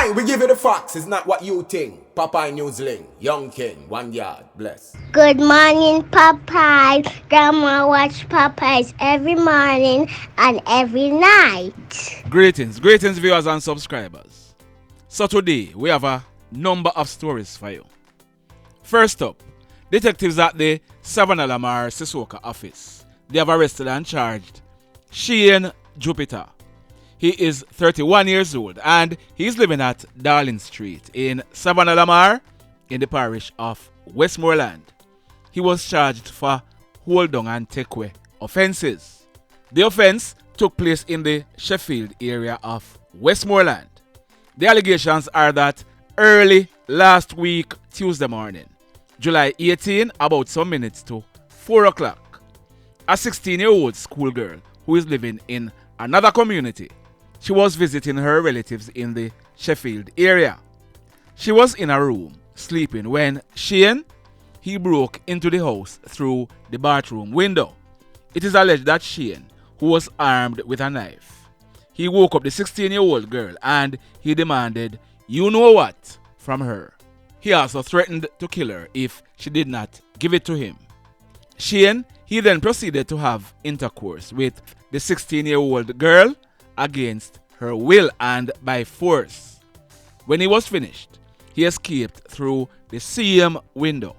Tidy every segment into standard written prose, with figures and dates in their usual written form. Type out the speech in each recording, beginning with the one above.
Aye, we give you the facts. It's not what you think. Popeye Newsling, Young King, 1 yard, bless. Good morning, Popeye. Grandma watch Popeyes every morning and every night. Greetings viewers and subscribers. So today we have a number of stories for you. First up, detectives at the Savannah Lamar Sissoko office. They have arrested and charged Shane Jupiter. He is 31 years old and he's living at Darling Street in Savannah Lamar in the parish of Westmoreland. He was charged for hold down and take away offences. The offence took place in the Sheffield area of Westmoreland. The allegations are that early last week, Tuesday morning, July 18, about some minutes to 4 o'clock, a 16-year-old schoolgirl who is living in another community, she was visiting her relatives in the Sheffield area. She was in a room sleeping when Shane, he broke into the house through the bathroom window. It is alleged that Shane, who was armed with a knife, he woke up the 16-year-old girl and he demanded you know what from her. He also threatened to kill her if she did not give it to him. Shane, he then proceeded to have intercourse with the 16-year-old girl against her will and by force. When he was finished, he escaped through the same window.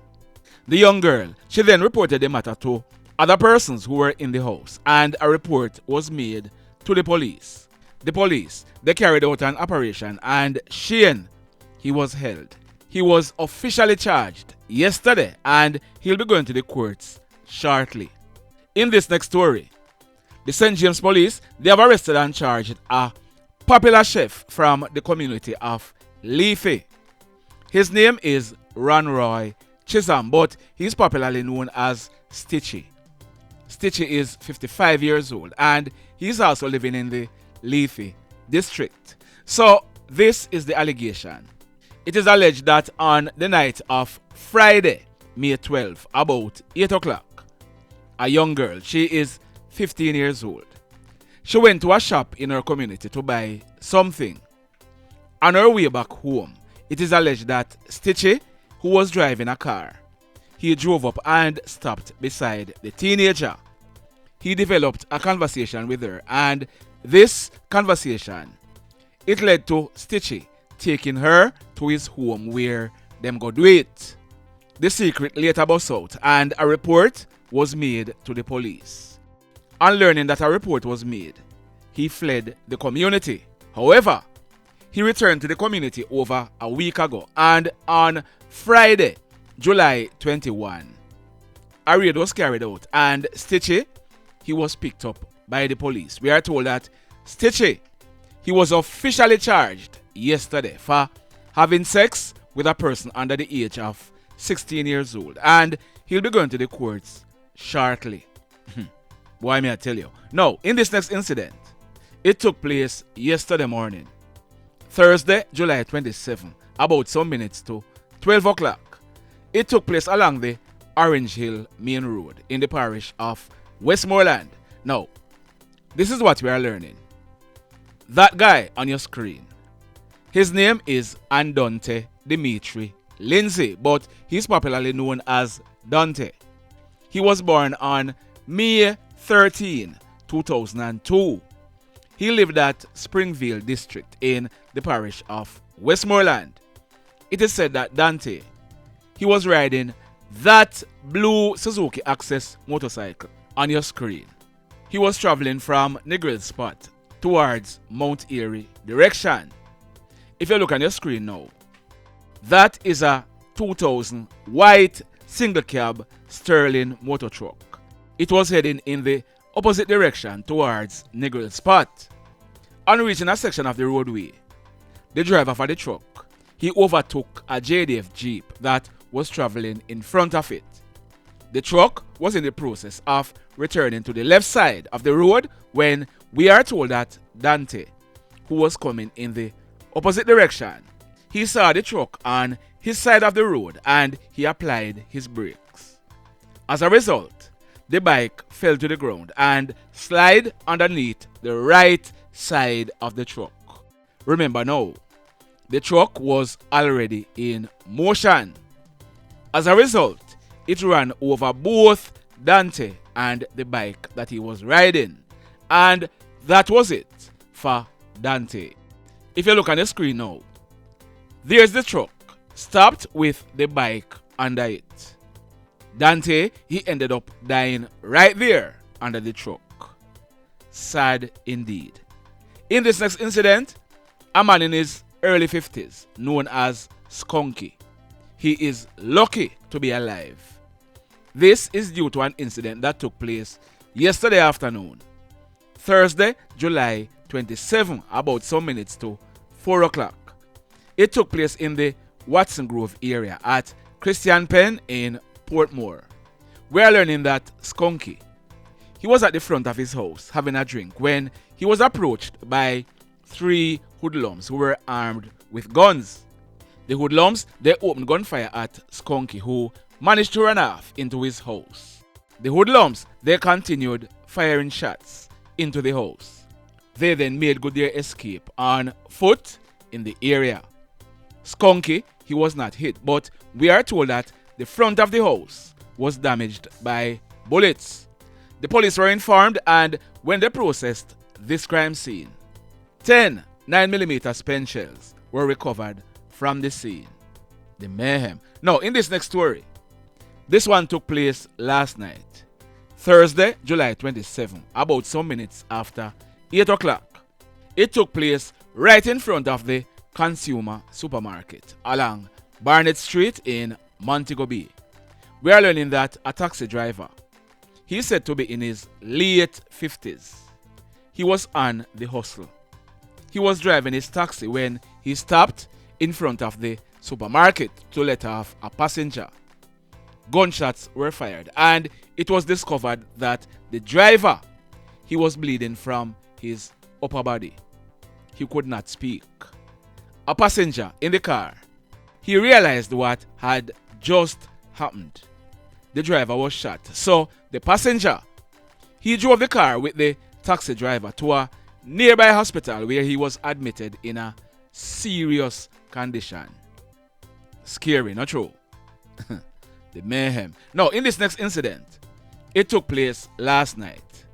The young girl, she then reported the matter to other persons who were in the house and a report was made to the police. The police, they carried out an operation and Shane, he was held. He was officially charged yesterday and he'll be going to the courts shortly. In this next story, the St. James police, they have arrested and charged a popular chef from the community of Leafy. His name is Ronroy Chisholm, but he's popularly known as Stitchy. Stitchy is 55 years old and he's also living in the Leafy district. So this is the allegation. It is alleged that on the night of Friday, May 12, about 8 o'clock, a young girl, she is 15 years old. She went to a shop in her community to buy something. On her way back home, it is alleged that Stitchy, who was driving a car, he drove up and stopped beside the teenager. He developed a conversation with her and this conversation, it led to Stitchy taking her to his home where them go do it. The secret later burst out and a report was made to the police. On learning that a report was made, he fled the community. However, he returned to the community over a week ago and on Friday, July 21, a raid was carried out and Stitchy, he was picked up by the police. We are told that Stitchy, he was officially charged yesterday for having sex with a person under the age of 16 years old and he'll be going to the courts shortly. Why may I tell you? Now, in this next incident, it took place yesterday morning, Thursday, July 27, about some minutes to 12 o'clock. It took place along the Orange Hill Main Road in the parish of Westmoreland. Now, this is what we are learning. That guy on your screen, his name is Andonte Demetri Lindsay, but he's popularly known as Dante. He was born on May 13, 2002. He lived at Springville District in the parish of Westmoreland. It is said that Dante, he was riding that blue Suzuki Access motorcycle on your screen. He was traveling from Negril Spot towards Mount Erie direction. If you look on your screen now, that is a 2000 white single cab Sterling motor truck. It was heading in the opposite direction towards Negril Spot. On reaching a section of the roadway, the driver for the truck, he overtook a JDF Jeep that was traveling in front of it. The truck was in the process of returning to the left side of the road when we are told that Dante, who was coming in the opposite direction, he saw the truck on his side of the road and he applied his brakes. As a result, the bike fell to the ground and slid underneath the right side of the truck. Remember now, the truck was already in motion. As a result, it ran over both Dante and the bike that he was riding. And that was it for Dante. If you look on the screen now, there's the truck stopped with the bike under it. Dante, he ended up dying right there under the truck. Sad indeed. In this next incident, a man in his early 50s, known as Skunky. He is lucky to be alive. This is due to an incident that took place yesterday afternoon, Thursday, July 27, about some minutes to 4 o'clock. It took place in the Watson Grove area at Christian Penn in Portmore. We are learning that Skunky, he was at the front of his house having a drink when he was approached by 3 hoodlums who were armed with guns. The hoodlums, they opened gunfire at Skunky, who managed to run off into his house. The hoodlums, they continued firing shots into the house. They then made good their escape on foot in the area. Skunky, he was not hit, but we are told that the front of the house was damaged by bullets. The police were informed, and when they processed this crime scene, 10 9mm spent shells were recovered from the scene. The mayhem. Now, in this next story, this one took place last night, Thursday, July 27, about some minutes after 8 o'clock. It took place right in front of the Consumer Supermarket along Barnett Street in Montego Bay. We are learning that a taxi driver, he is said to be in his late 50s. He was on the hustle. He was driving his taxi when he stopped in front of the supermarket to let off a passenger. Gunshots were fired, and it was discovered that the driver, he was bleeding from his upper body. He could not speak. A passenger in the car, he realized what had just happened. The driver was shot. So the passenger, he drove the car with the taxi driver to a nearby hospital where he was admitted in a serious condition. Scary, not true? The mayhem. Now, in this next incident, it took place last night,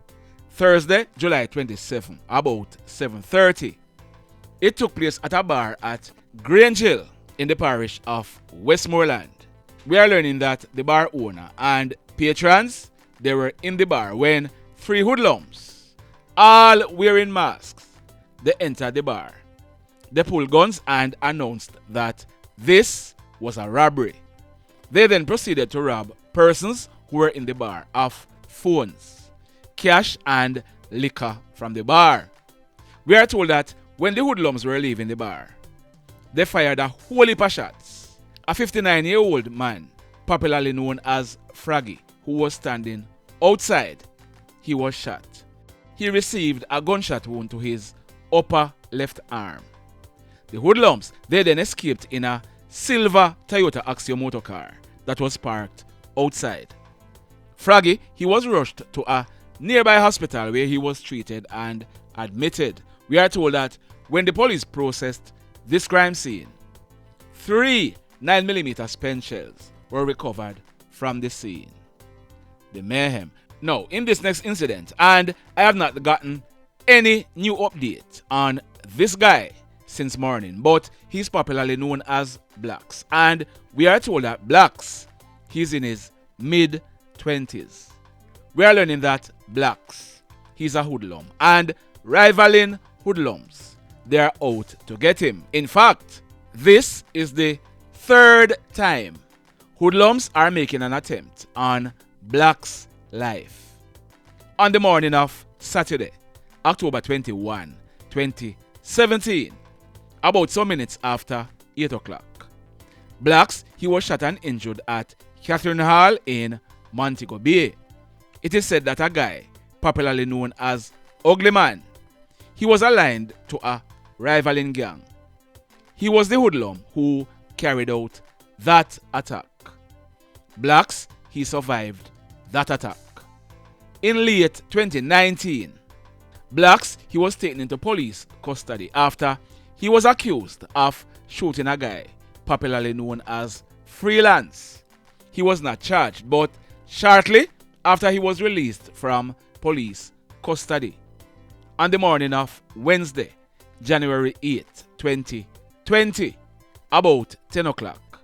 Thursday, July 27, about 7:30. It took place at a bar at Grange Hill in the parish of Westmoreland. We are learning that the bar owner and patrons, they were in the bar when 3 hoodlums, all wearing masks, they entered the bar. They pulled guns and announced that this was a robbery. They then proceeded to rob persons who were in the bar of phones, cash, and liquor from the bar. We are told that when the hoodlums were leaving the bar, they fired a whole heap of shots. A 59-year-old man, popularly known as Froggy, who was standing outside, he was shot. He received a gunshot wound to his upper left arm. The hoodlums, they then escaped in a silver Toyota Axio motor car that was parked outside. Froggy, he was rushed to a nearby hospital where he was treated and admitted. We are told that when the police processed this crime scene, 3 9mm spent shells were recovered from the scene. The mayhem. Now, in this next incident, and I have not gotten any new update on this guy since morning, but he's popularly known as Blacks, and we are told that Blacks, he's in his mid-20s. We are learning that Blacks, he's a hoodlum, and rivaling hoodlums, they are out to get him. In fact, this is the 3rd time hoodlums are making an attempt on Blacks' life. On the morning of Saturday, October 21, 2017, about some minutes after 8 o'clock, Blacks, he was shot and injured at Catherine Hall in Montego Bay. It is said that a guy, popularly known as Ugly Man, he was aligned to a rivaling gang. He was the hoodlum who carried out that attack. Blacks, he survived that attack. In late 2019, Blacks, he was taken into police custody after he was accused of shooting a guy popularly known as Freelance. He was not charged, but shortly after he was released from police custody. On the morning of Wednesday, January 8, 2020, about 10 o'clock.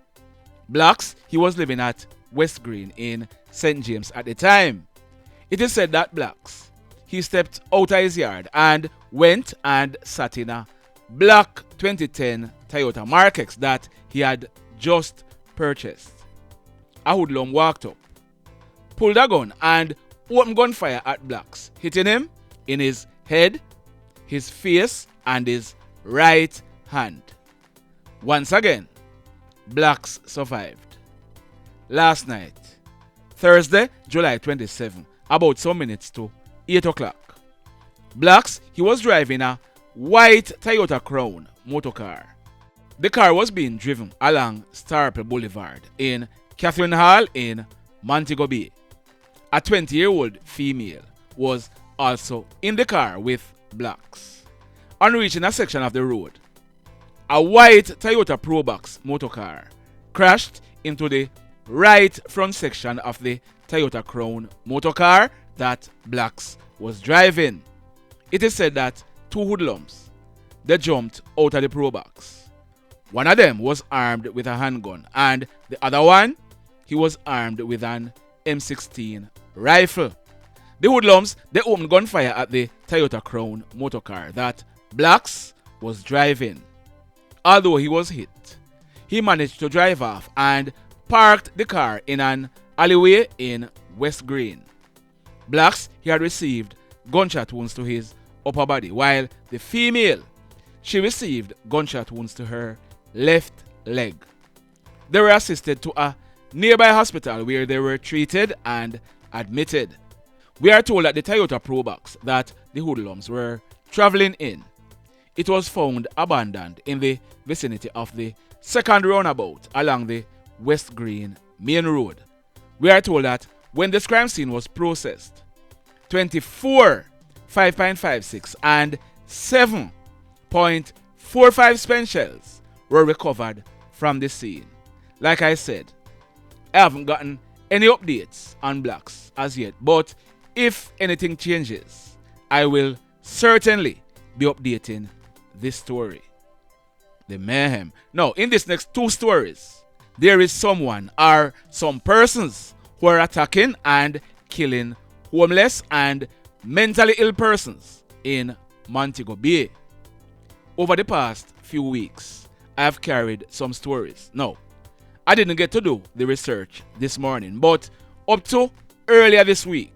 Blacks, he was living at West Green in St. James at the time. It is said that Blacks, he stepped out of his yard and went and sat in a black 2010 Toyota Mark X that he had just purchased. A hoodlum walked up, pulled a gun and opened gunfire at Blacks, hitting him in his head, his face and his right hand. Once again, Blacks survived. Last night, Thursday, July 27, about some minutes to 8 o'clock, Blacks, he was driving a white Toyota Crown motorcar. The car was being driven along Starple Boulevard in Catherine Hall in Montego Bay. A 20-year-old female was also in the car with Blacks. On reaching a section of the road, a white Toyota Probox motorcar crashed into the right front section of the Toyota Crown motorcar that Blacks was driving. It is said that two hoodlums, they jumped out of the Probox. One of them was armed with a handgun and the other one, he was armed with an M16 rifle. The hoodlums, they opened gunfire at the Toyota Crown motorcar that Blacks was driving. Although he was hit, he managed to drive off and parked the car in an alleyway in West Green. Blacks, he had received gunshot wounds to his upper body, while the female, she received gunshot wounds to her left leg. They were assisted to a nearby hospital where they were treated and admitted. We are told that the Toyota Probox that the hoodlums were traveling in, it was found abandoned in the vicinity of the second roundabout along the West Green main road. We are told that when this crime scene was processed, 24 5.56 and 7.45 spent shells were recovered from the scene. Like I said, I haven't gotten any updates on Blacks as yet, but if anything changes, I will certainly be updating this story. The mayhem. Now, in these next two stories, there is someone or some persons who are attacking and killing homeless and mentally ill persons in Montego Bay. Over the past few weeks, I have carried some stories. Now, I didn't get to do the research this morning, but up to earlier this week,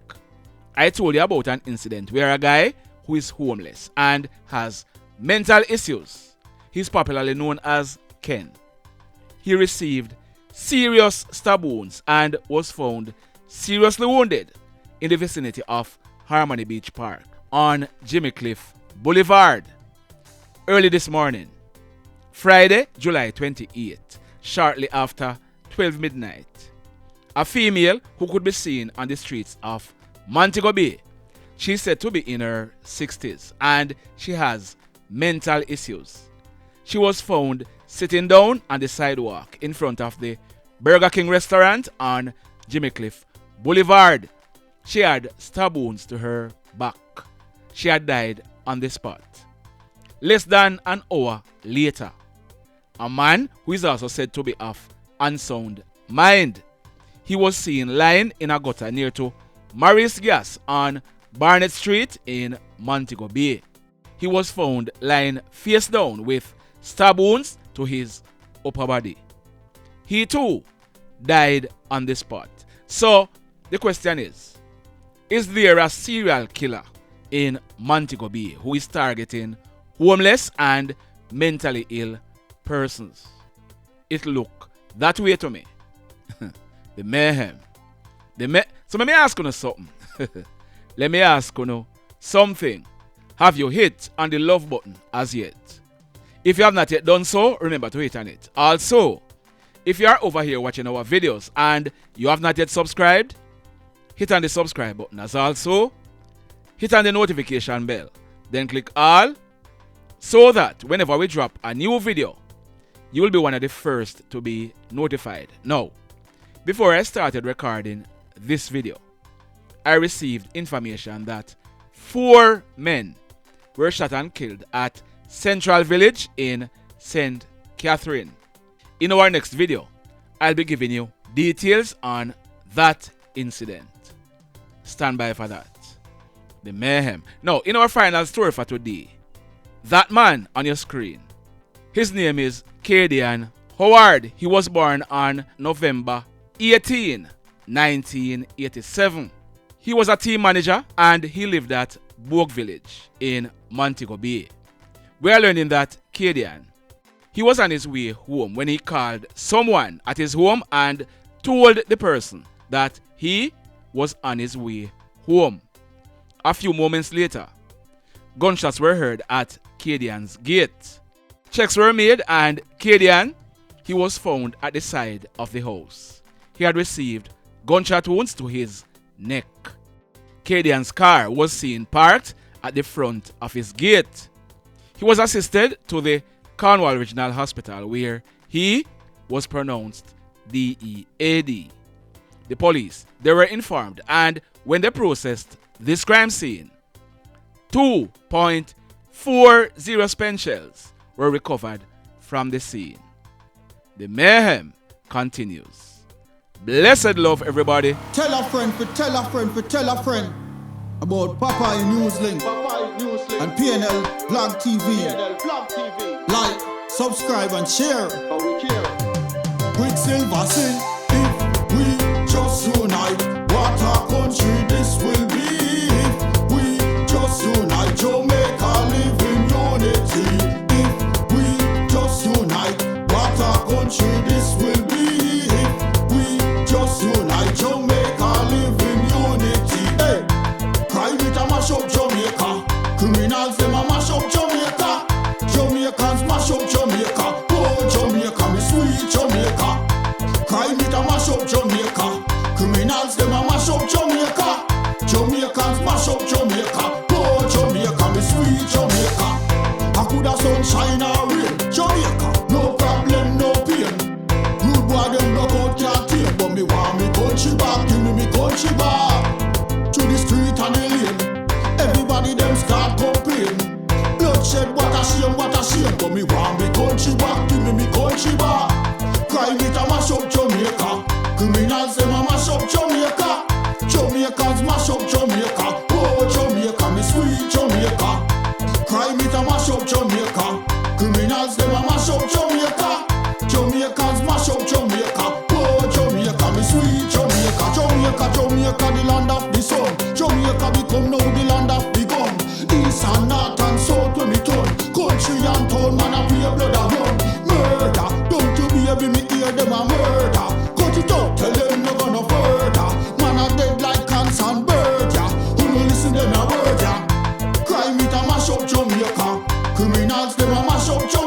I told you about an incident where a guy who is homeless and has mental issues, he's popularly known as Ken. He received serious stab wounds and was found seriously wounded in the vicinity of Harmony Beach Park on Jimmy Cliff Boulevard. Early this morning, Friday, July 28th, shortly after 12 midnight, a female who could be seen on the streets of Montego Bay, she's said to be in her 60s and she has mental issues. She was found sitting down on the sidewalk in front of the Burger King restaurant on Jimmy Cliff Boulevard. She had stab wounds to her back. She had died on the spot. Less than an hour later, a man who is also said to be of unsound mind, he was seen lying in a gutter near to Maurice Gas on Barnett Street in Montego Bay. He was found lying face down with stab wounds to his upper body. He too died on the spot. So the question is there a serial killer in Montego Bay who is targeting homeless and mentally ill persons? It look that way to me. The mayhem. So let me ask you something. Let me ask you something. Have you hit on the love button as yet? If you have not yet done so, remember to hit on it. Also, if you are over here watching our videos and you have not yet subscribed, hit on the subscribe button. As also, hit on the notification bell. Then click all so that whenever we drop a new video, you will be one of the first to be notified. Now, before I started recording this video, I received information that 4 men were shot and killed at Central Village in St. Catherine. In our next video, I'll be giving you details on that incident. Stand by for that. The mayhem. Now, in our final story for today, that man on your screen, his name is Cadian Howard. He was born on November 18, 1987. He was a team manager and he lived at Bourke Village in Montego Bay. We are learning that Cadian, he was on his way home when he called someone at his home and told the person that he was on his way home. A few moments later, gunshots were heard at Cadian's gate. Checks were made and Cadian, he was found at the side of the house. He had received gunshot wounds to his neck. Cadian's car was seen parked at the front of his gate. He was assisted to the Cornwall Regional Hospital where he was pronounced DEAD. The police, they were informed, and when they processed this crime scene, 2.40 spent shells were recovered from the scene. The mayhem continues. Blessed love, everybody. Tell a friend for tell a friend for tell a friend about Popeye Newslink and PNL Blog TV. Like, subscribe and share. Quicksilver sing, if we just unite, what a country this will be. If we just unite, Jamaica live in unity. If we just unite, what a country this will be. If we just unite, Jamaica live in unity. Hey, crime it a mash up Jamaica. Criminals them a mash up Jamaica. Jamaicans mash up Jamaica. Oh Jamaica, me sweet Jamaica. Crime it a mash up Jamaica. Criminals them a mash up Jamaica. Jamaicans mash up Jamaica. Oh Jamaica, me sweet Jamaica. I coulda sunshine or rain. Jamaica, no problem, no pain. Rude boy them knock out can't tame, but me want me country back. Give me country back. To the street and the lane, everybody them start complain. Bloodshed, what a shame, but me want me country back. Give me country back. Crime it a mash up Jamaica. Criminals them a mash up Jamaica. Jamaicans mash up Jamaica. Oh Jamaica, me sweet Jamaica. Crime it a mash up Jamaica. Criminals them a mash up Jamaica. Jamaicans mash up Jamaica. Oh Jamaica, me sweet Jamaica. Jamaica, Jamaica, the land of the sun. Jamaica become now the land of the gun. East and north and south when me turn. Country and town, man a pay blood a run. Murder, don't you baby me hear them a murder. Cut it out, tell them no gonna further. Man a dead like cans and bird, yeah. Who no listen them a word, yeah. Crime it a mash up Jamaica. Criminals them a mash up Jamaica.